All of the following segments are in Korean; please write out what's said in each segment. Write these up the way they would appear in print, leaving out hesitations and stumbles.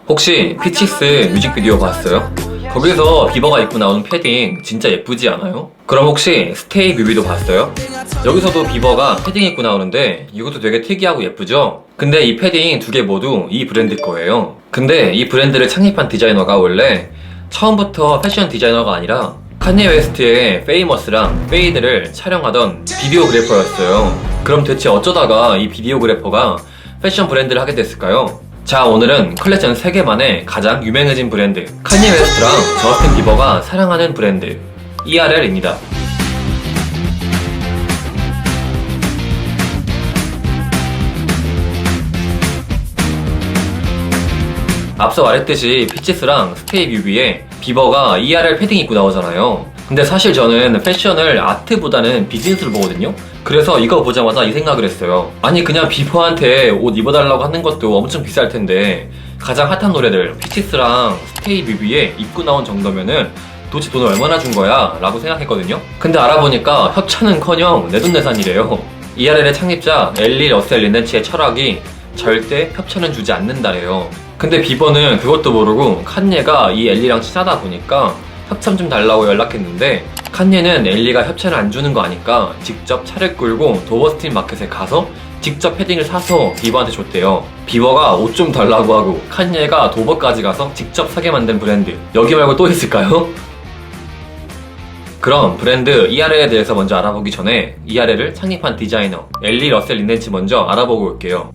혹시 피치스 뮤직비디오 봤어요? 거기서 비버가 입고 나오는 패딩 진짜 예쁘지 않아요? 그럼 혹시 스테이 뮤비도 봤어요? 여기서도 비버가 패딩 입고 나오는데 이것도 되게 특이하고 예쁘죠? 근데 이 패딩 두 개 모두 이 브랜드 거예요. 근데 이 브랜드를 창립한 디자이너가 원래 처음부터 패션 디자이너가 아니라 칸예 웨스트의 페이머스랑 페이드를 촬영하던 비디오그래퍼였어요. 그럼 대체 어쩌다가 이 비디오그래퍼가 패션 브랜드를 하게 됐을까요? 자, 오늘은 컬렉션 3개만의 가장 유명해진 브랜드 칸예 웨스트랑 저스틴 비버가 사랑하는 브랜드 ERL입니다. 앞서 말했듯이 피치스랑 스테이 뮤비에 비버가 ERL 패딩 입고 나오잖아요. 근데 사실 저는 패션을 아트보다는 비즈니스를 보거든요. 그래서 이거 보자마자 이 생각을 했어요. 아니, 그냥 비버한테 옷 입어달라고 하는 것도 엄청 비쌀 텐데 가장 핫한 노래들 피치스랑 스테이 뮤비에 입고 나온 정도면은 도대체 돈을 얼마나 준 거야? 라고 생각했거든요. 근데 알아보니까 협찬은커녕 내돈내산이래요. ERL의 창립자 엘리 러셀 리네치의 철학이 절대 협찬은 주지 않는다래요. 근데 비버는 그것도 모르고 칸예가 이 엘리랑 친하다 보니까 협찬 좀 달라고 연락했는데 칸예는 엘리가 협찬을 안 주는 거 아니까 직접 차를 끌고 도버스트린 마켓에 가서 직접 패딩을 사서 비버한테 줬대요. 비버가 옷 좀 달라고 하고 칸예가 도버까지 가서 직접 사게 만든 브랜드, 여기 말고 또 있을까요? 그럼 브랜드 ERL에 대해서 먼저 알아보기 전에 ERL을 창립한 디자이너 엘리 러셀 리네치 먼저 알아보고 올게요.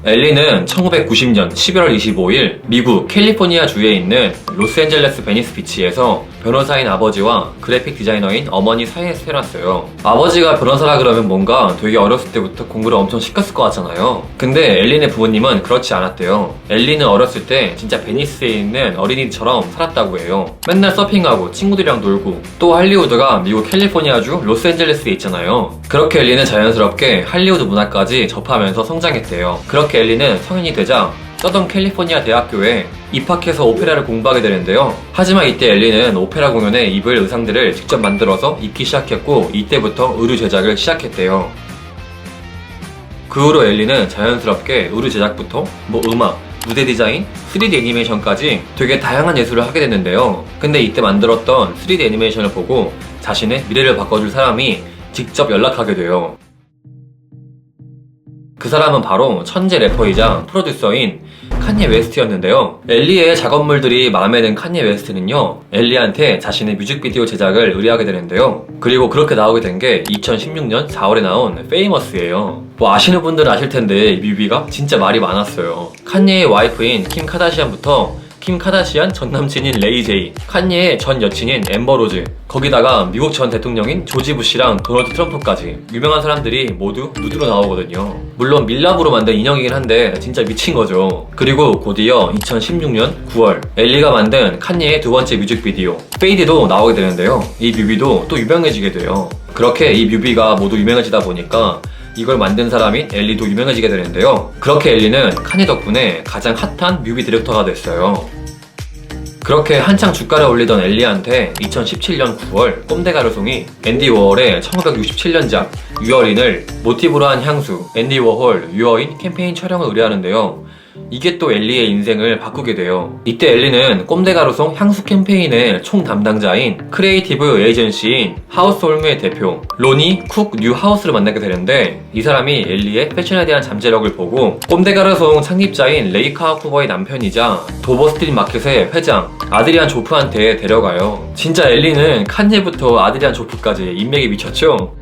엘리는 1990년 11월 25일 미국 캘리포니아 주에 있는 로스앤젤레스 베니스 비치에서 변호사인 아버지와 그래픽 디자이너인 어머니 사이에서 태어났어요. 아버지가 변호사라 그러면 뭔가 되게 어렸을 때부터 공부를 엄청 시켰을 것 같잖아요. 근데 엘리네 부모님은 그렇지 않았대요. 엘리는 어렸을 때 진짜 베니스에 있는 어린이처럼 살았다고 해요. 맨날 서핑하고 친구들이랑 놀고, 또 할리우드가 미국 캘리포니아주 로스앤젤레스에 있잖아요. 그렇게 엘리는 자연스럽게 할리우드 문화까지 접하면서 성장했대요. 그렇게 엘리는 성인이 되자 서던 캘리포니아 대학교에 입학해서 오페라를 공부하게 되는데요. 하지만 이때 엘리는 오페라 공연에 입을 의상들을 직접 만들어서 입기 시작했고, 이때부터 의류 제작을 시작했대요. 그 후로 엘리는 자연스럽게 의류 제작부터 음악, 무대 디자인, 3D 애니메이션까지 되게 다양한 예술을 하게 됐는데요. 근데 이때 만들었던 3D 애니메이션을 보고 자신의 미래를 바꿔줄 사람이 직접 연락하게 돼요. 그 사람은 바로 천재 래퍼이자 프로듀서인 칸예 웨스트였는데요. 엘리의 작업물들이 마음에 든 칸예 웨스트는요, 엘리한테 자신의 뮤직비디오 제작을 의뢰하게 되는데요. 그리고 그렇게 나오게 된 게 2016년 4월에 나온 페이머스예요. 뭐 아시는 분들은 아실 텐데 이 뮤비가 진짜 말이 많았어요. 칸예의 와이프인 킴 카다시안부터 킴 카다시안 전 남친인 레이 제이, 칸예의 전 여친인 앰버 로즈, 거기다가 미국 전 대통령인 조지 부시랑 도널드 트럼프까지 유명한 사람들이 모두 누드로 나오거든요. 물론 밀랍으로 만든 인형이긴 한데 진짜 미친 거죠. 그리고 곧이어 2016년 9월 엘리가 만든 칸예의 두 번째 뮤직비디오 페이드도 나오게 되는데요. 이 뮤비도 또 유명해지게 돼요. 그렇게 이 뮤비가 모두 유명해지다 보니까 이걸 만든 사람인 엘리도 유명해지게 되는데요. 그렇게 엘리는 칸예 덕분에 가장 핫한 뮤비 디렉터가 됐어요. 그렇게 한창 주가를 올리던 엘리한테 2017년 9월 꼼데가르송이 앤디 워홀의 1967년작 유어인을 모티브로 한 향수 앤디 워홀 유어인 캠페인 촬영을 의뢰하는데요. 이게 또 엘리의 인생을 바꾸게 돼요. 이때 엘리는 꼼데가르송 향수 캠페인의 총 담당자인 크리에이티브 에이전시인 하우스홀무의 대표 로니 쿡 뉴하우스를 만나게 되는데, 이 사람이 엘리의 패션에 대한 잠재력을 보고 꼼데가르송 창립자인 레이 카와쿠버의 남편이자 도버스트린 마켓의 회장 아드리안 조프한테 데려가요. 진짜 엘리는 칸예부터 아드리안 조프까지 인맥이 미쳤죠?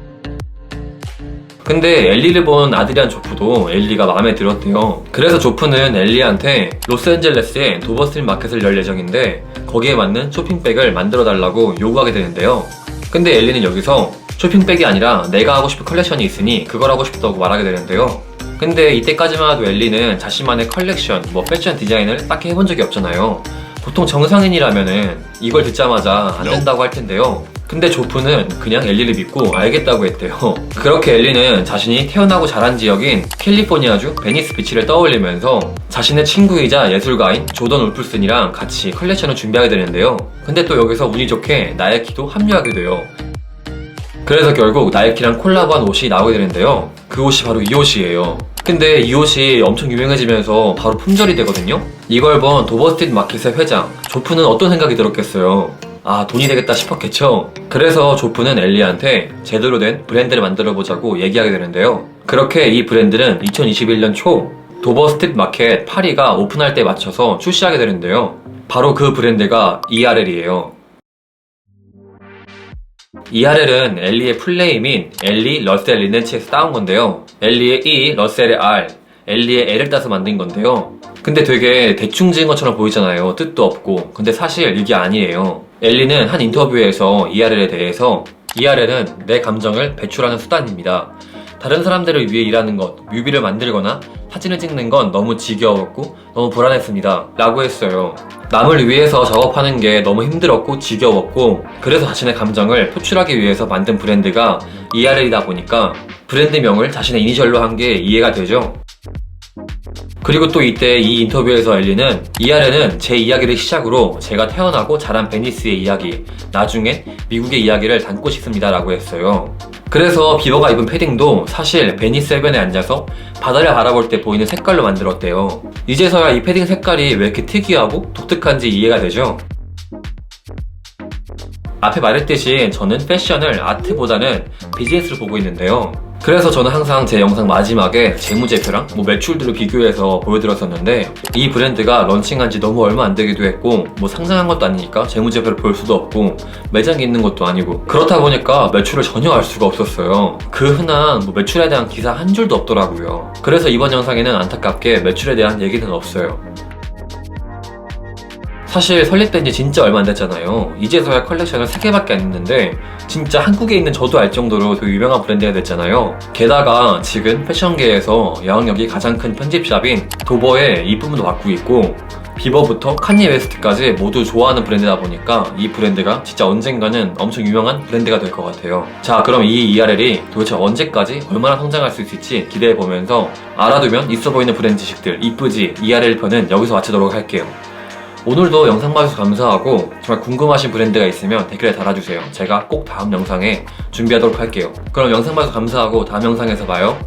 근데 엘리를 본 아드리안 조프도 엘리가 마음에 들었대요. 그래서 조프는 엘리한테 로스앤젤레스에 도버스트린 마켓을 열 예정인데 거기에 맞는 쇼핑백을 만들어 달라고 요구하게 되는데요. 근데 엘리는 여기서 쇼핑백이 아니라 내가 하고 싶은 컬렉션이 있으니 그걸 하고 싶다고 말하게 되는데요. 근데 이때까지만 해도 엘리는 자신만의 컬렉션, 패션 디자인을 딱히 해본 적이 없잖아요. 보통 정상인이라면은 이걸 듣자마자 안 된다고 할 텐데요. 근데 조프는 그냥 엘리를 믿고 알겠다고 했대요. 그렇게 엘리는 자신이 태어나고 자란 지역인 캘리포니아주 베니스 비치를 떠올리면서 자신의 친구이자 예술가인 조던 울프슨이랑 같이 컬렉션을 준비하게 되는데요. 근데 또 여기서 운이 좋게 나이키도 합류하게 돼요. 그래서 결국 나이키랑 콜라보한 옷이 나오게 되는데요. 그 옷이 바로 이 옷이에요. 근데 이 옷이 엄청 유명해지면서 바로 품절이 되거든요. 이걸 본 도버스트릿 마켓의 회장 조프는 어떤 생각이 들었겠어요? 아, 돈이 되겠다 싶었겠죠? 그래서 조프는 엘리한테 제대로 된 브랜드를 만들어 보자고 얘기하게 되는데요. 그렇게 이 브랜드는 2021년 초 도버스트릿 마켓 파리가 오픈할 때 맞춰서 출시하게 되는데요. 바로 그 브랜드가 ERL이에요. ERL은 엘리의 풀네임인 엘리 러셀 리넨치에서 따온 건데요. 엘리의 E, 러셀의 R, 엘리의 L을 따서 만든 건데요. 근데 되게 대충 지은 것처럼 보이잖아요. 뜻도 없고. 근데 사실 이게 아니에요. 엘리는 한 인터뷰에서 ERL에 대해서 ERL은 내 감정을 배출하는 수단입니다. 다른 사람들을 위해 일하는 것, 뮤비를 만들거나 사진을 찍는 건 너무 지겨웠고 너무 불안했습니다. 라고 했어요. 남을 위해서 작업하는 게 너무 힘들었고 지겨웠고 그래서 자신의 감정을 표출하기 위해서 만든 브랜드가 ERL이다 보니까 브랜드명을 자신의 이니셜로 한 게 이해가 되죠. 그리고 또 이때 이 인터뷰에서 엘리는 ERL은 제 이야기를 시작으로 제가 태어나고 자란 베니스의 이야기, 나중에 미국의 이야기를 담고 싶습니다 라고 했어요. 그래서 비버가 입은 패딩도 사실 베니스 해변에 앉아서 바다를 바라볼 때 보이는 색깔로 만들었대요. 이제서야 이 패딩 색깔이 왜 이렇게 특이하고 독특한지 이해가 되죠? 앞에 말했듯이 저는 패션을 아트보다는 비즈니스로 보고 있는데요. 그래서 저는 항상 제 영상 마지막에 재무제표랑 매출들을 비교해서 보여드렸었는데 이 브랜드가 런칭한 지 너무 얼마 안 되기도 했고 상장한 것도 아니니까 재무제표를 볼 수도 없고 매장이 있는 것도 아니고 그렇다 보니까 매출을 전혀 알 수가 없었어요. 그 흔한 매출에 대한 기사 한 줄도 없더라고요. 그래서 이번 영상에는 안타깝게 매출에 대한 얘기는 없어요. 사실 설립된 지 진짜 얼마 안 됐잖아요. 이제서야 컬렉션을 3개밖에 안 했는데 진짜 한국에 있는 저도 알 정도로 되게 유명한 브랜드가 됐잖아요. 게다가 지금 패션계에서 영향력이 가장 큰 편집샵인 도버의 이 부분도 맡고 있고 비버부터 칸예 웨스트까지 모두 좋아하는 브랜드다 보니까 이 브랜드가 진짜 언젠가는 엄청 유명한 브랜드가 될 것 같아요. 자, 그럼 이 ERL이 도대체 언제까지 얼마나 성장할 수 있을지 기대해보면서 알아두면 있어 보이는 브랜드 지식들 이쁘지 ERL 편은 여기서 마치도록 할게요. 오늘도 영상 봐주셔서 감사하고 정말 궁금하신 브랜드가 있으면 댓글에 달아주세요. 제가 꼭 다음 영상에 준비하도록 할게요. 그럼 영상 봐주셔서 감사하고 다음 영상에서 봐요.